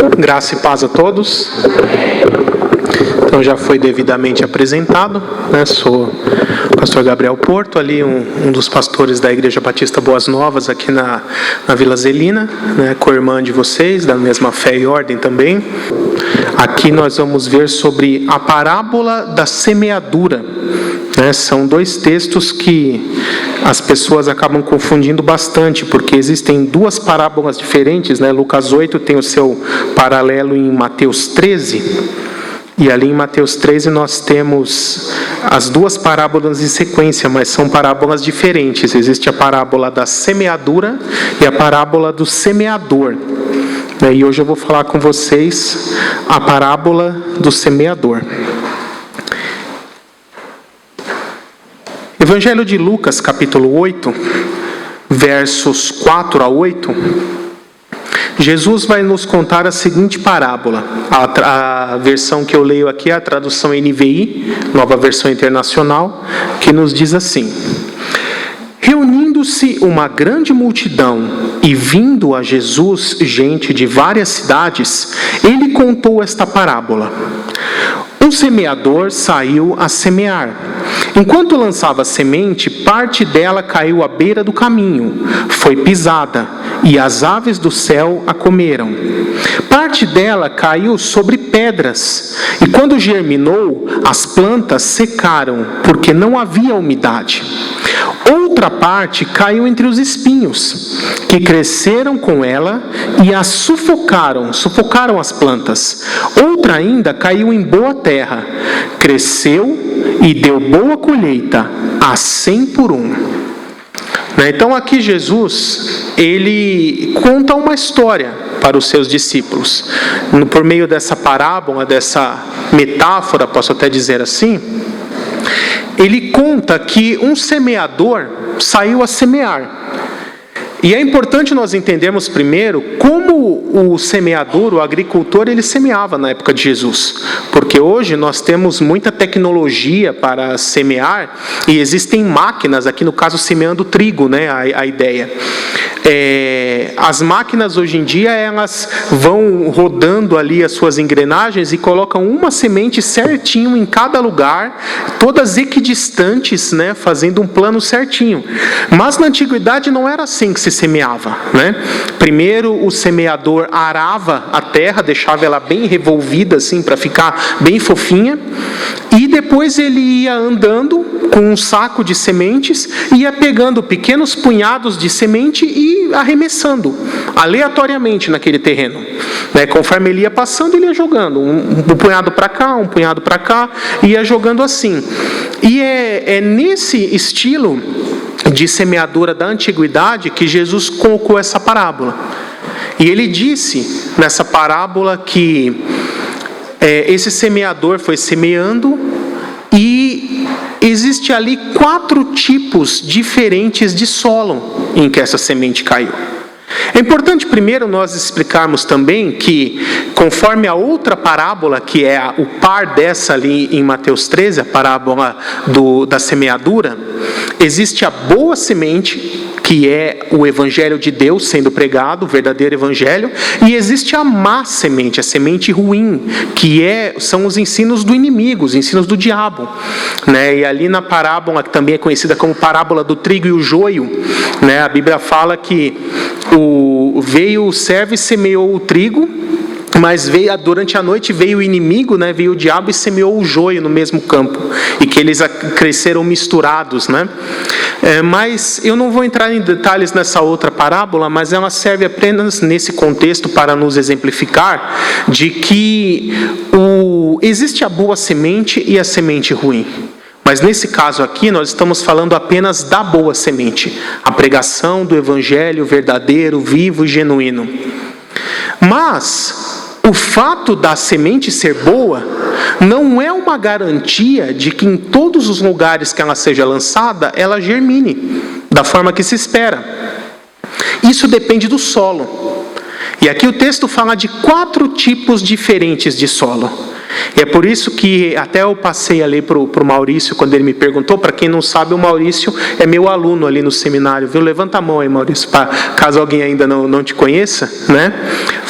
Graça e paz a todos. Então já foi devidamente apresentado, né? Sou o pastor Gabriel Porto, ali um dos pastores da Igreja Batista Boas Novas aqui na Vila Zelina, né? Co-irmã de vocês, da mesma fé e ordem também. Aqui nós vamos ver sobre a parábola da semeadura. São dois textos que as pessoas acabam confundindo bastante, porque existem duas parábolas diferentes, né? Lucas 8 tem o seu paralelo em Mateus 13, e ali em Mateus 13 nós temos as duas parábolas em sequência, mas são parábolas diferentes. Existe a parábola da semeadura e a parábola do semeador. E hoje eu vou falar com vocês a parábola do semeador. Evangelho de Lucas, capítulo 8, versos 4 a 8, Jesus vai nos contar a seguinte parábola. A versão que eu leio aqui é a tradução NVI, Nova Versão Internacional, que nos diz assim: reunindo-se uma grande multidão e vindo a Jesus gente de várias cidades, ele contou esta parábola. Um semeador saiu a semear. Enquanto lançava a semente, parte dela caiu à beira do caminho, foi pisada, e as aves do céu a comeram. Parte dela caiu sobre pedras, e quando germinou, as plantas secaram, porque não havia umidade. Outra parte caiu entre os espinhos, que cresceram com ela e a sufocaram as plantas. Outra ainda caiu em boa terra, cresceu e deu boa colheita, a 100 por 1. Então aqui Jesus, ele conta uma história para os seus discípulos. Por meio dessa parábola, dessa metáfora, posso até dizer assim, ele conta que um semeador saiu a semear. E é importante nós entendermos primeiro como o semeador, o agricultor, ele semeava na época de Jesus. Porque hoje nós temos muita tecnologia para semear e existem máquinas, aqui no caso semeando trigo, né, a ideia. As máquinas hoje em dia, elas vão rodando ali as suas engrenagens e colocam uma semente certinho em cada lugar, todas equidistantes, né, fazendo um plano certinho. Mas na antiguidade não era assim que se semeava, né? Primeiro o semeador arava a terra, deixava ela bem revolvida assim para ficar bem fofinha, e depois ele ia andando com um saco de sementes, ia pegando pequenos punhados de semente e arremessando aleatoriamente naquele terreno, né? Conforme ele ia passando, ele ia jogando um punhado para cá, um punhado para cá, ia jogando assim. E é nesse estilo de semeadura da antiguidade que Jesus colocou essa parábola. E ele disse nessa parábola que esse semeador foi semeando e existe ali 4 tipos diferentes de solo em que essa semente caiu. É importante primeiro nós explicarmos também que, conforme a outra parábola, que é o par dessa ali em Mateus 13, a parábola da semeadura, existe a boa semente, que é o evangelho de Deus sendo pregado, o verdadeiro evangelho, e existe a má semente, a semente ruim, que são os ensinos do inimigo, os ensinos do diabo, né? E ali na parábola, que também é conhecida como parábola do trigo e o joio, né? A Bíblia fala que veio o servo e semeou o trigo, mas durante a noite veio o inimigo, né? Veio o diabo e semeou o joio no mesmo campo, e que eles cresceram misturados, né? Mas eu não vou entrar em detalhes nessa outra parábola, mas ela serve apenas nesse contexto para nos exemplificar de que existe a boa semente e a semente ruim. Mas nesse caso aqui, nós estamos falando apenas da boa semente, a pregação do evangelho verdadeiro, vivo e genuíno. Mas o fato da semente ser boa não é uma garantia de que em todos os lugares que ela seja lançada, ela germine da forma que se espera. Isso depende do solo. E aqui o texto fala de 4 tipos diferentes de solo. E é por isso que até eu passei ali para o Maurício, quando ele me perguntou. Para quem não sabe, o Maurício é meu aluno ali no seminário, viu? Levanta a mão aí, Maurício, caso alguém ainda não te conheça, né?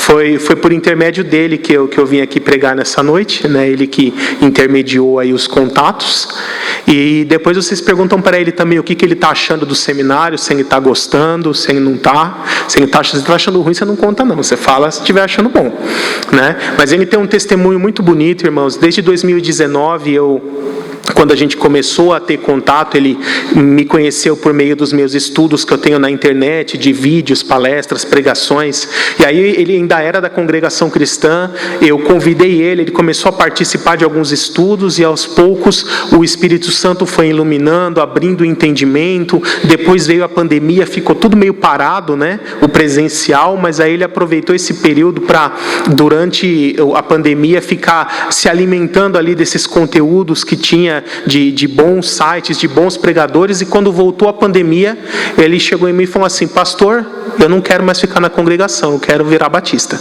Foi por intermédio dele que eu vim aqui pregar nessa noite, né? Ele que intermediou aí os contatos. E depois vocês perguntam para ele também o que ele está achando do seminário, se ele está gostando, se ele não está. Se ele está achando ruim, você não conta não, você fala se estiver achando bom, né? Mas ele tem um testemunho muito bonito, irmãos. Desde 2019, quando a gente começou a ter contato, ele me conheceu por meio dos meus estudos que eu tenho na internet, de vídeos, palestras, pregações. E aí ele ainda era da congregação cristã, eu convidei ele começou a participar de alguns estudos e aos poucos o Espírito Santo foi iluminando, abrindo o entendimento. Depois veio a pandemia, ficou tudo meio parado, né? O presencial, mas aí ele aproveitou esse período para, durante a pandemia, ficar se alimentando ali desses conteúdos que tinha de bons sites, de bons pregadores. E quando voltou a pandemia, ele chegou em mim e falou assim: pastor, eu não quero mais ficar na congregação, eu quero virar batista.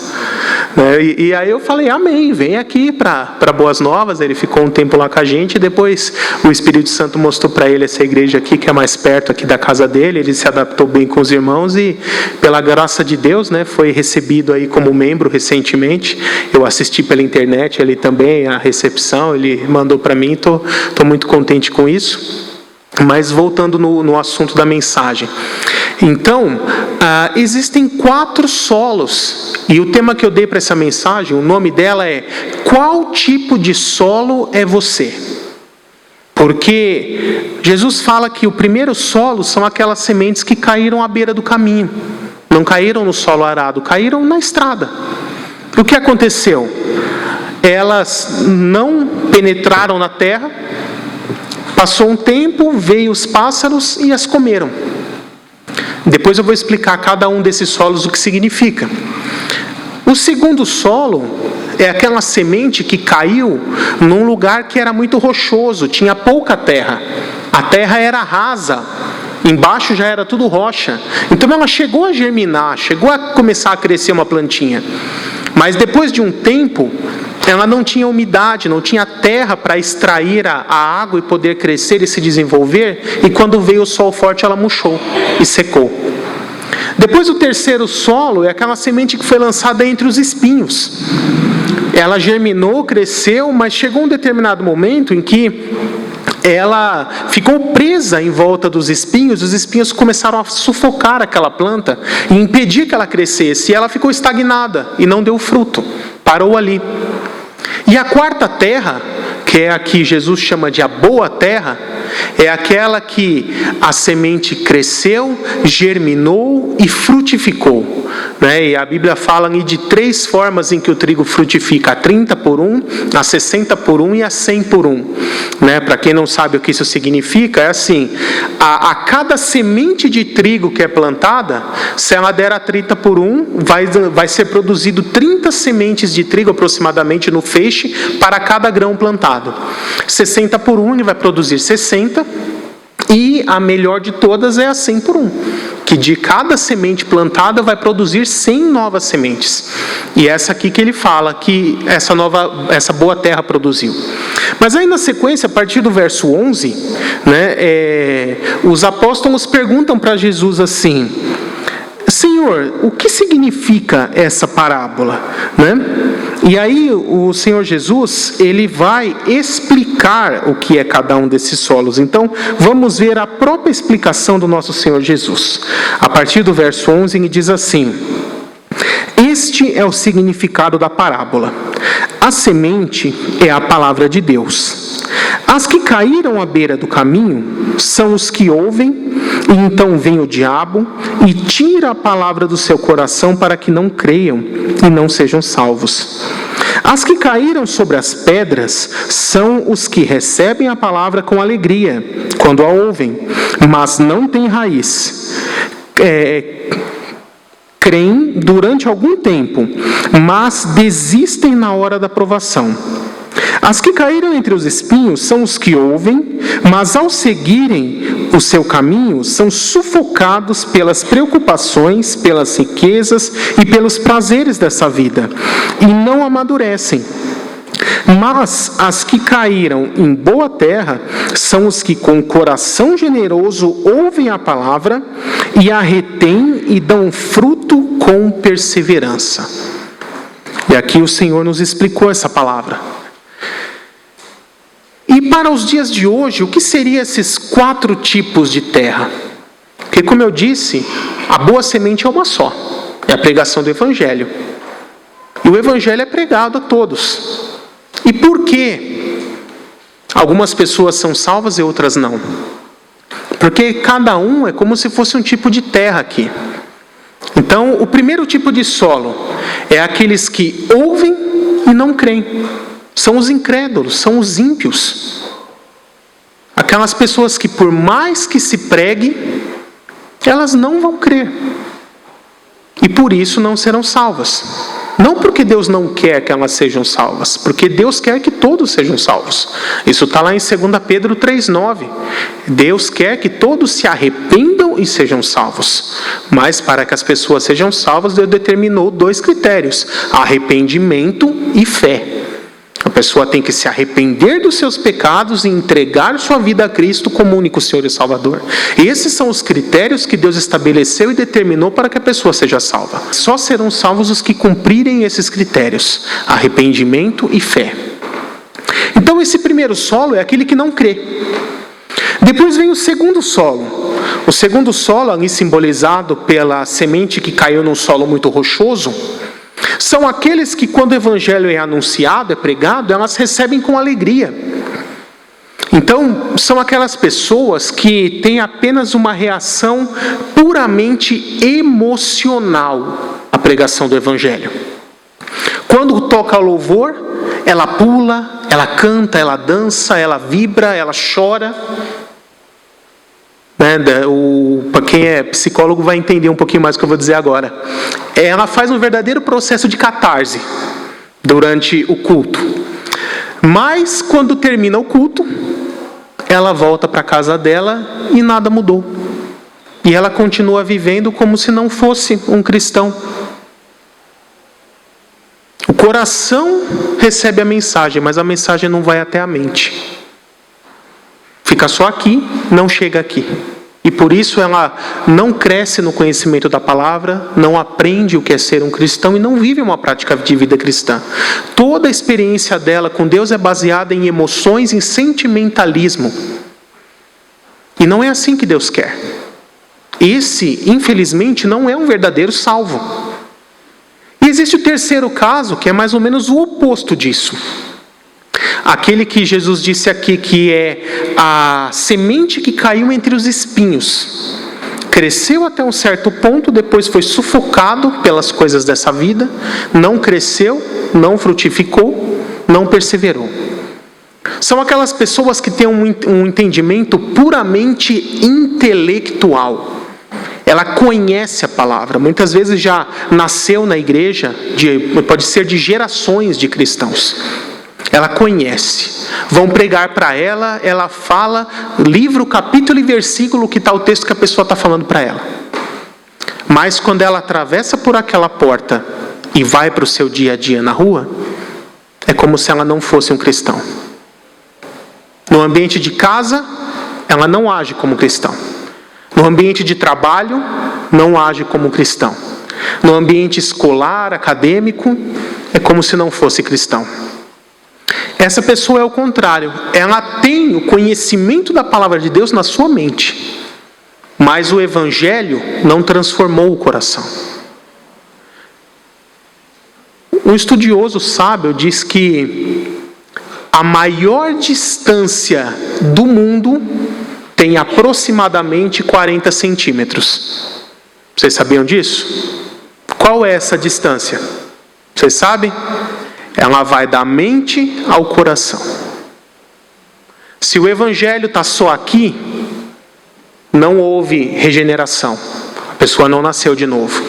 E aí eu falei: amém, vem aqui para Boas Novas. Ele ficou um tempo lá com a gente, e depois o Espírito Santo mostrou para ele essa igreja aqui, que é mais perto aqui da casa dele. Ele se adaptou bem com os irmãos e, pela graça de Deus, né, foi recebido aí como membro recentemente. Eu assisti pela internet ali também a recepção, ele mandou para mim, estou muito contente com isso. Mas voltando no assunto da mensagem. Então, existem 4 solos. E o tema que eu dei para essa mensagem, o nome dela é: qual tipo de solo é você? Porque Jesus fala que o primeiro solo são aquelas sementes que caíram à beira do caminho. Não caíram no solo arado, caíram na estrada. O que aconteceu? Elas não penetraram na terra. Passou um tempo, veio os pássaros e as comeram. Depois eu vou explicar cada um desses solos o que significa. O segundo solo é aquela semente que caiu num lugar que era muito rochoso, tinha pouca terra. A terra era rasa, embaixo já era tudo rocha. Então ela chegou a germinar, chegou a começar a crescer uma plantinha. Mas depois de um tempo, ela não tinha umidade, não tinha terra para extrair a água e poder crescer e se desenvolver. E quando veio o sol forte, ela murchou e secou. Depois o terceiro solo é aquela semente que foi lançada entre os espinhos. Ela germinou, cresceu, mas chegou um determinado momento em que ela ficou presa em volta dos espinhos. Os espinhos começaram a sufocar aquela planta e impedir que ela crescesse. E ela ficou estagnada e não deu fruto. Parou ali. E a quarta terra, que é a que Jesus chama de a boa terra, é aquela que a semente cresceu, germinou e frutificou. E a Bíblia fala de 3 formas em que o trigo frutifica: a 30 por 1, a 60 por 1 e a 100 por 1. Para quem não sabe o que isso significa, é assim: a cada semente de trigo que é plantada, se ela der a 30 por 1, vai ser produzido 30 sementes de trigo aproximadamente no feixe para cada grão plantado. 60 por 1 ele vai produzir 60, e a melhor de todas é a 100 por 1, que de cada semente plantada vai produzir 100 novas sementes. E essa aqui que ele fala que essa boa terra produziu. Mas aí na sequência, a partir do verso 11, os apóstolos perguntam para Jesus assim: Senhor, o que significa essa parábola? E aí o Senhor Jesus, ele vai explicar o que é cada um desses solos. Então, vamos ver a própria explicação do nosso Senhor Jesus. A partir do verso 11, ele diz assim: este é o significado da parábola. A semente é a palavra de Deus. As que caíram à beira do caminho são os que ouvem, e então vem o diabo e tira a palavra do seu coração para que não creiam e não sejam salvos. As que caíram sobre as pedras são os que recebem a palavra com alegria quando a ouvem, mas não têm raiz. Creem durante algum tempo, mas desistem na hora da provação. As que caíram entre os espinhos são os que ouvem, mas ao seguirem o seu caminho, são sufocados pelas preocupações, pelas riquezas e pelos prazeres dessa vida, e não amadurecem. Mas as que caíram em boa terra são os que com coração generoso ouvem a palavra e a retêm e dão fruto com perseverança. E aqui o Senhor nos explicou essa palavra. E para os dias de hoje, o que seriam esses 4 tipos de terra? Porque, como eu disse, a boa semente é uma só. É a pregação do Evangelho. E o Evangelho é pregado a todos. E por que algumas pessoas são salvas e outras não? Porque cada um é como se fosse um tipo de terra aqui. Então, o primeiro tipo de solo é aqueles que ouvem e não creem. São os incrédulos, são os ímpios. Aquelas pessoas que, por mais que se pregue, elas não vão crer. E por isso não serão salvas. Não porque Deus não quer que elas sejam salvas, porque Deus quer que todos sejam salvos. Isso está lá em 2 Pedro 3,9. Deus quer que todos se arrependam e sejam salvos. Mas para que as pessoas sejam salvas, Deus determinou 2 critérios: arrependimento e fé. A pessoa tem que se arrepender dos seus pecados e entregar sua vida a Cristo como único Senhor e Salvador. Esses são os critérios que Deus estabeleceu e determinou para que a pessoa seja salva. Só serão salvos os que cumprirem esses critérios: arrependimento e fé. Então esse primeiro solo é aquele que não crê. Depois vem o segundo solo. O segundo solo, ali simbolizado pela semente que caiu num solo muito rochoso, são aqueles que, quando o Evangelho é anunciado, é pregado, elas recebem com alegria. Então, são aquelas pessoas que têm apenas uma reação puramente emocional à pregação do Evangelho. Quando toca o louvor, ela pula, ela canta, ela dança, ela vibra, ela chora. Para quem é psicólogo vai entender um pouquinho mais o que eu vou dizer agora. Ela faz um verdadeiro processo de catarse durante o culto. Mas quando termina o culto, ela volta para a casa dela e nada mudou. E ela continua vivendo como se não fosse um cristão. O coração recebe a mensagem, mas a mensagem não vai até a mente. Fica só aqui, não chega aqui. E por isso ela não cresce no conhecimento da palavra, não aprende o que é ser um cristão e não vive uma prática de vida cristã. Toda a experiência dela com Deus é baseada em emoções, em sentimentalismo. E não é assim que Deus quer. Esse, infelizmente, não é um verdadeiro salvo. E existe o terceiro caso, que é mais ou menos o oposto disso. Aquele que Jesus disse aqui que é a semente que caiu entre os espinhos. Cresceu até um certo ponto, depois foi sufocado pelas coisas dessa vida, não cresceu, não frutificou, não perseverou. São aquelas pessoas que têm um entendimento puramente intelectual. Ela conhece a palavra, muitas vezes já nasceu na igreja, pode ser de gerações de cristãos. Ela conhece. Vão pregar para ela, ela fala, livro, capítulo e versículo que está o texto que a pessoa está falando para ela. Mas quando ela atravessa por aquela porta e vai para o seu dia a dia na rua, é como se ela não fosse um cristão. No ambiente de casa, ela não age como cristão. No ambiente de trabalho, não age como cristão. No ambiente escolar, acadêmico, é como se não fosse cristão. Essa pessoa é o contrário. Ela tem o conhecimento da palavra de Deus na sua mente, mas o Evangelho não transformou o coração. Um estudioso sábio diz que a maior distância do mundo tem aproximadamente 40 centímetros. Vocês sabiam disso? Qual é essa distância? Vocês sabem? Ela vai da mente ao coração. Se o Evangelho está só aqui, não houve regeneração. A pessoa não nasceu de novo.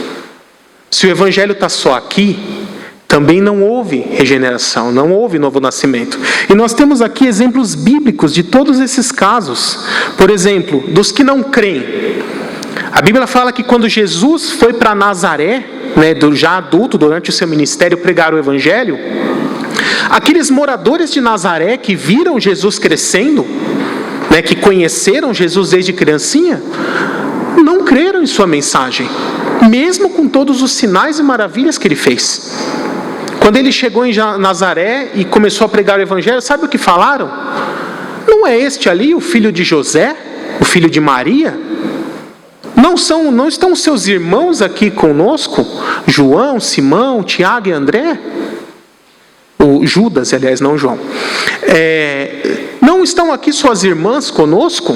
Se o Evangelho está só aqui, também não houve regeneração, não houve novo nascimento. E nós temos aqui exemplos bíblicos de todos esses casos. Por exemplo, dos que não creem. A Bíblia fala que quando Jesus foi para Nazaré, já adulto, durante o seu ministério, pregar o Evangelho, aqueles moradores de Nazaré que viram Jesus crescendo, que conheceram Jesus desde criancinha, não creram em sua mensagem, mesmo com todos os sinais e maravilhas que ele fez. Quando ele chegou em Nazaré e começou a pregar o evangelho, sabe o que falaram? Não é este ali o filho de José? O filho de Maria? Não estão seus irmãos aqui conosco? João, Simão, Tiago e André? O Judas, aliás, não João. Não estão aqui suas irmãs conosco?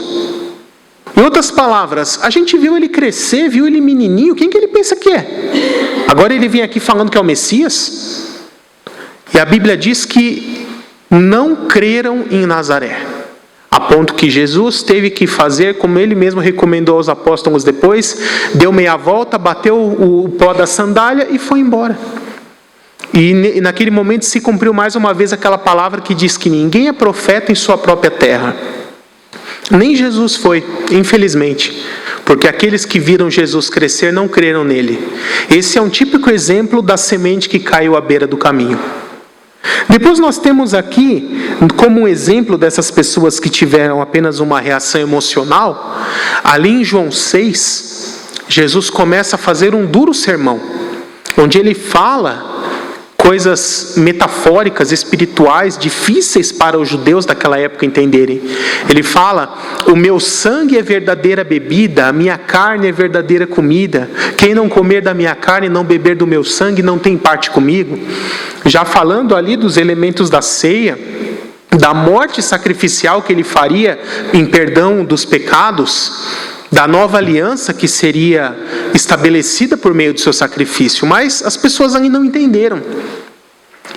Em outras palavras, a gente viu ele crescer, viu ele menininho, quem que ele pensa que é? Agora ele vem aqui falando que é o Messias? E a Bíblia diz que não creram em Nazaré, a ponto que Jesus teve que fazer, como ele mesmo recomendou aos apóstolos depois, deu meia volta, bateu o pó da sandália e foi embora. E naquele momento se cumpriu mais uma vez aquela palavra que diz que ninguém é profeta em sua própria terra. Nem Jesus foi, infelizmente, porque aqueles que viram Jesus crescer não creram nele. Esse é um típico exemplo da semente que caiu à beira do caminho. Depois nós temos aqui, como um exemplo dessas pessoas que tiveram apenas uma reação emocional, ali em João 6, Jesus começa a fazer um duro sermão, onde ele fala coisas metafóricas, espirituais, difíceis para os judeus daquela época entenderem. Ele fala: o meu sangue é verdadeira bebida, a minha carne é verdadeira comida. Quem não comer da minha carne e não beber do meu sangue não tem parte comigo. Já falando ali dos elementos da ceia, da morte sacrificial que ele faria em perdão dos pecados, da nova aliança que seria estabelecida por meio do seu sacrifício. Mas as pessoas ainda não entenderam.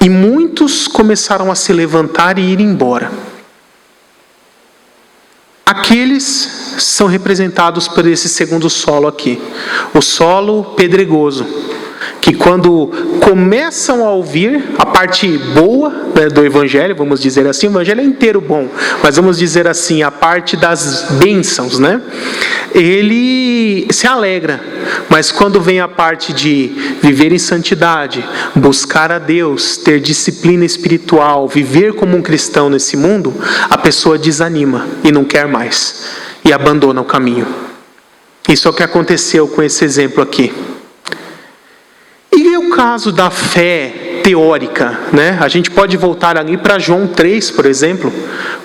E muitos começaram a se levantar e ir embora. Aqueles são representados por esse segundo solo aqui. O solo pedregoso, que quando começam a ouvir a parte boa, né, do evangelho, vamos dizer assim, o evangelho é inteiro bom, mas vamos dizer assim, a parte das bênçãos, né? Ele se alegra, mas quando vem a parte de viver em santidade, buscar a Deus, ter disciplina espiritual, viver como um cristão nesse mundo, a pessoa desanima e não quer mais, e abandona o caminho. Isso é o que aconteceu com esse exemplo aqui. E o caso da fé teórica, né? A gente pode voltar ali para João 3, por exemplo,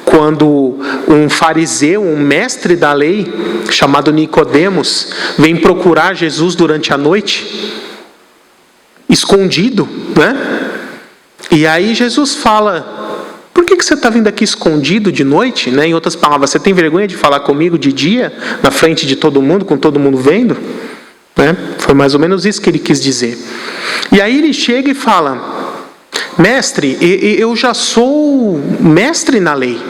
quando um fariseu, um mestre da lei, chamado Nicodemos, vem procurar Jesus durante a noite, escondido, né? E aí Jesus fala: por que você está vindo aqui escondido de noite? Né? Em outras palavras, você tem vergonha de falar comigo de dia, na frente de todo mundo, com todo mundo vendo? Né? Foi mais ou menos isso que ele quis dizer. E aí ele chega e fala: mestre, eu já sou mestre na lei,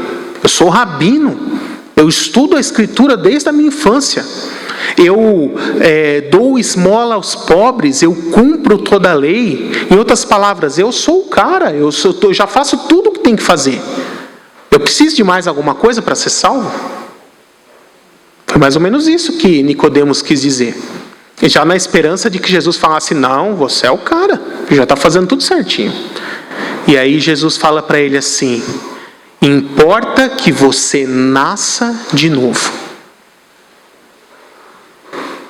eu sou rabino, eu estudo a escritura desde a minha infância, eu dou esmola aos pobres, eu cumpro toda a lei. Em outras palavras, eu sou o cara, eu já faço tudo o que tem que fazer. Eu preciso de mais alguma coisa para ser salvo? Foi mais ou menos isso que Nicodemos quis dizer. E já na esperança de que Jesus falasse: não, você é o cara, já está fazendo tudo certinho. E aí Jesus fala para ele assim: importa que você nasça de novo.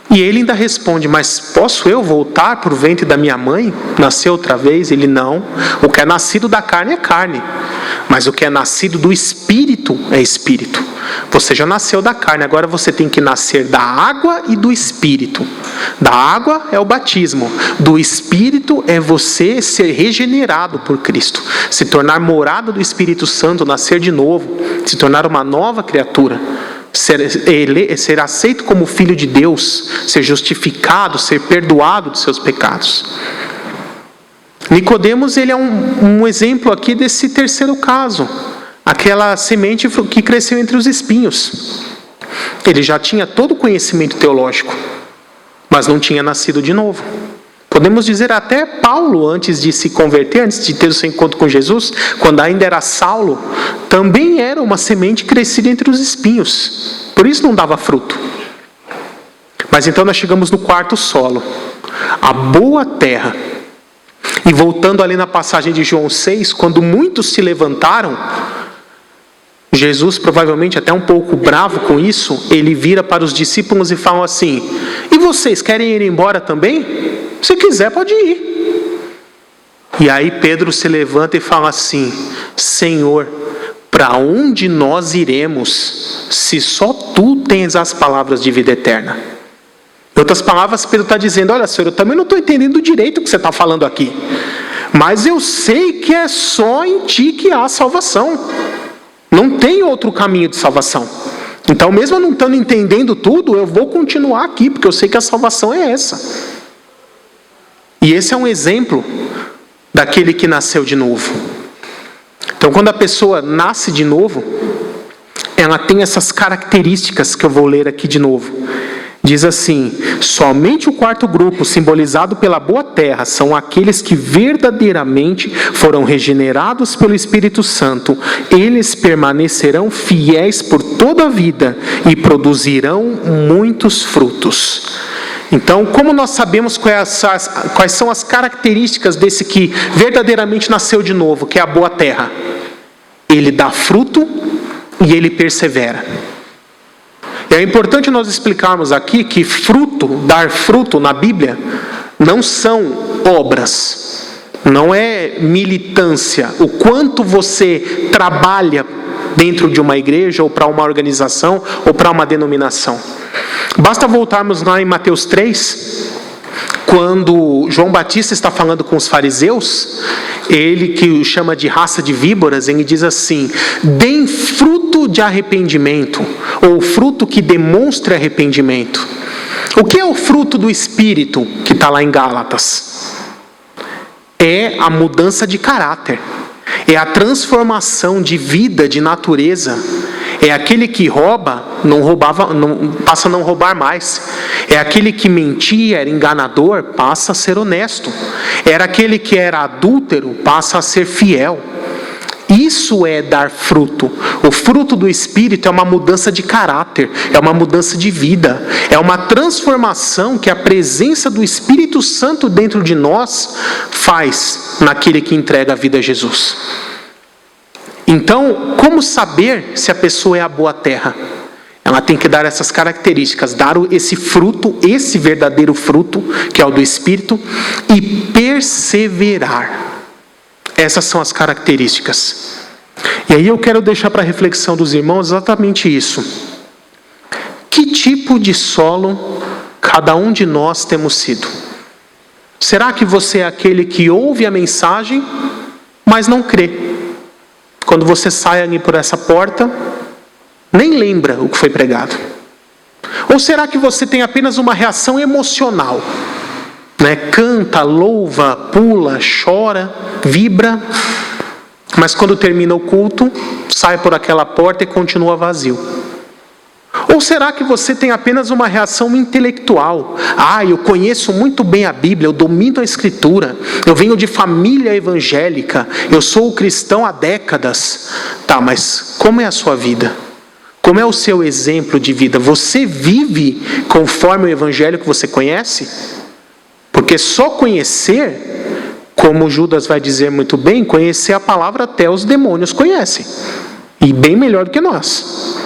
E ele ainda responde: mas posso eu voltar para o ventre da minha mãe, nascer outra vez? Ele: não, o que é nascido da carne é carne, mas o que é nascido do Espírito é Espírito. Você já nasceu da carne, agora você tem que nascer da água e do Espírito. Da água é o batismo, do Espírito é você ser regenerado por Cristo, se tornar morada do Espírito Santo, nascer de novo, se tornar uma nova criatura, ser aceito como filho de Deus, ser justificado, ser perdoado dos seus pecados. Nicodemos, ele é um exemplo aqui desse terceiro caso, aquela semente que cresceu entre os espinhos. Ele já tinha todo o conhecimento teológico, mas não tinha nascido de novo. Podemos dizer até Paulo, antes de se converter, antes de ter o seu encontro com Jesus, quando ainda era Saulo, também era uma semente crescida entre os espinhos. Por isso não dava fruto. Mas então nós chegamos no quarto solo, a boa terra. E voltando ali na passagem de João 6, quando muitos se levantaram, Jesus, provavelmente até um pouco bravo com isso, ele vira para os discípulos e fala assim: e vocês querem ir embora também? Se quiser, pode ir. E aí Pedro se levanta e fala assim: Senhor, para onde nós iremos se só tu tens as palavras de vida eterna? Em outras palavras, Pedro está dizendo: olha, Senhor, eu também não estou entendendo direito o que você está falando aqui, mas eu sei que é só em ti que há salvação. Não tem outro caminho de salvação. Então, mesmo eu não estando entendendo tudo, eu vou continuar aqui, porque eu sei que a salvação é essa. E esse é um exemplo daquele que nasceu de novo. Então, quando a pessoa nasce de novo, ela tem essas características que eu vou ler aqui de novo. Diz assim: somente o quarto grupo, simbolizado pela boa terra, são aqueles que verdadeiramente foram regenerados pelo Espírito Santo. Eles permanecerão fiéis por toda a vida e produzirão muitos frutos. Então, como nós sabemos quais são as características desse que verdadeiramente nasceu de novo, que é a boa terra? Ele dá fruto e ele persevera. E é importante nós explicarmos aqui que dar fruto na Bíblia, não são obras, não é militância. O quanto você trabalha dentro de uma igreja, ou para uma organização, ou para uma denominação. Basta voltarmos lá em Mateus 3, quando João Batista está falando com os fariseus, ele que o chama de raça de víboras, ele diz assim: deem fruto de arrependimento, ou fruto que demonstre arrependimento. O que é o fruto do Espírito, que está lá em Gálatas? É a mudança de caráter, é a transformação de vida, de natureza. É aquele que rouba, passa a não roubar mais. É aquele que mentia, era enganador, passa a ser honesto. Era aquele que era adúltero, passa a ser fiel. Isso é dar fruto. O fruto do Espírito é uma mudança de caráter, é uma mudança de vida, é uma transformação que a presença do Espírito Santo dentro de nós faz naquele que entrega a vida a Jesus. Então, como saber se a pessoa é a boa terra? Ela tem que dar essas características, dar esse fruto, esse verdadeiro fruto, que é o do Espírito, e perseverar. Essas são as características. E aí eu quero deixar para a reflexão dos irmãos exatamente isso. Que tipo de solo cada um de nós temos sido? Será que você é aquele que ouve a mensagem, mas não crê? Quando você sai ali por essa porta, nem lembra o que foi pregado. Ou será que você tem apenas uma reação emocional? Canta, louva, pula, chora, vibra, mas quando termina o culto, sai por aquela porta e continua vazio. Ou será que você tem apenas uma reação intelectual? Eu conheço muito bem a Bíblia, eu domino a Escritura, eu venho de família evangélica, eu sou cristão há décadas. Mas como é a sua vida? Como é o seu exemplo de vida? Você vive conforme o evangelho que você conhece? Porque só conhecer, como Judas vai dizer muito bem, conhecer a palavra até os demônios conhecem. E bem melhor do que nós.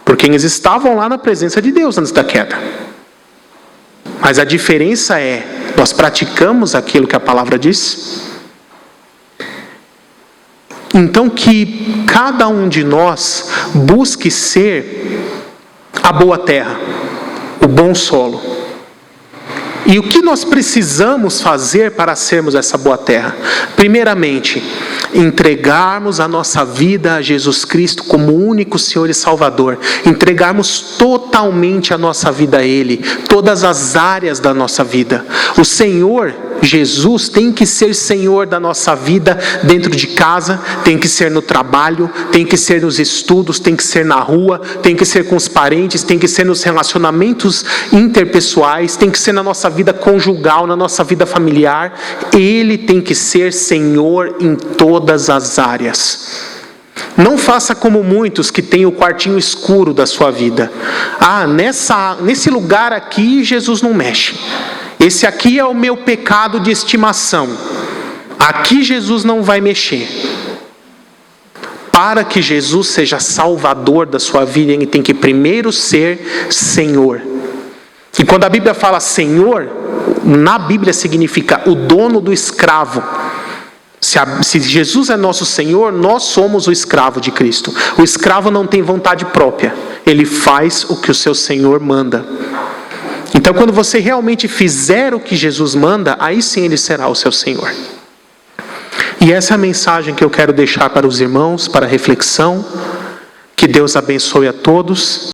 Porque eles estavam lá na presença de Deus antes da queda. Mas a diferença é, nós praticamos aquilo que a palavra diz? Então que cada um de nós busque ser a boa terra, o bom solo. E o que nós precisamos fazer para sermos essa boa terra? Primeiramente, entregarmos a nossa vida a Jesus Cristo como único Senhor e Salvador. Entregarmos totalmente a nossa vida a Ele, todas as áreas da nossa vida. O Senhor Jesus tem que ser Senhor da nossa vida dentro de casa, tem que ser no trabalho, tem que ser nos estudos, tem que ser na rua, tem que ser com os parentes, tem que ser nos relacionamentos interpessoais, tem que ser na nossa vida conjugal, na nossa vida familiar. Ele tem que ser Senhor em todas as áreas. Não faça como muitos que têm o quartinho escuro da sua vida. Nesse lugar aqui Jesus não mexe. Esse aqui é o meu pecado de estimação. Aqui Jesus não vai mexer. Para que Jesus seja Salvador da sua vida, Ele tem que primeiro ser Senhor. E quando a Bíblia fala Senhor, na Bíblia significa o dono do escravo. Se Jesus é nosso Senhor, nós somos o escravo de Cristo. O escravo não tem vontade própria. Ele faz o que o seu Senhor manda. Então, quando você realmente fizer o que Jesus manda, aí sim Ele será o seu Senhor. E essa é a mensagem que eu quero deixar para os irmãos, para a reflexão. Que Deus abençoe a todos.